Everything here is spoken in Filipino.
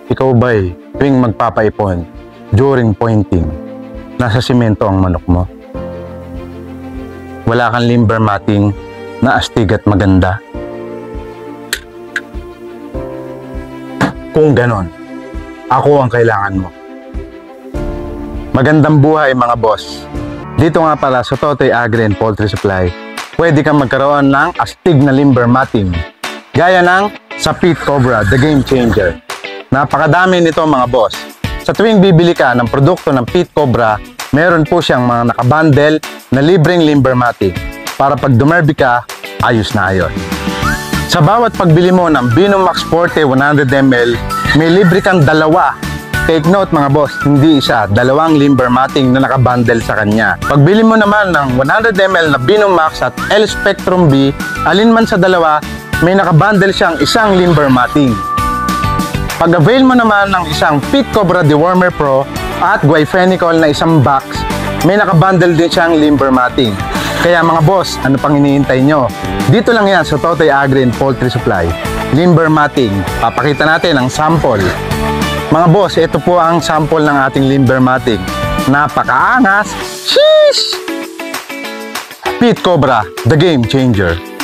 Ikaw ba'y tuwing magpapaipon during pointing, nasa simento ang manok mo? Wala kang limber matting na astig at maganda? Kung ganon, ako ang kailangan mo. Magandang buhay mga boss. Dito nga pala sa Totoy Agri and Poultry Supply, pwede kang magkaroon ng astig na limber matting. Gaya ng sa Pit Cobra, the game changer. Napakadami nito mga boss. Sa tuwing bibili ka ng produkto ng Pit Cobra, meron po siyang mga nakabundle na libreng limber matting para pag dumerby ka, ayos na ayos. Sa bawat pagbili mo ng Binomax Forte 100 ml, may libre kang dalawa. Take note mga boss, hindi isa, dalawang limber matting na nakabundle sa kanya. Pagbili mo naman ng 100 ml na Binomax at L Spectrum B, alin man sa dalawa, may nakabundle siyang isang limber matting. Pag-avail mo naman ng isang Pit Cobra Dewormer Pro at Guaifenicol na isang box, may nakabundle din siyang limber matting. Kaya mga boss, ano pang hinihintay nyo? Dito lang yan sa Totoy Agri and Poultry Supply. Limber matting. Papakita natin ang sample. Mga boss, ito po ang sample ng ating limber matting. Napakaangas! Sheesh! Pit Cobra, the game changer.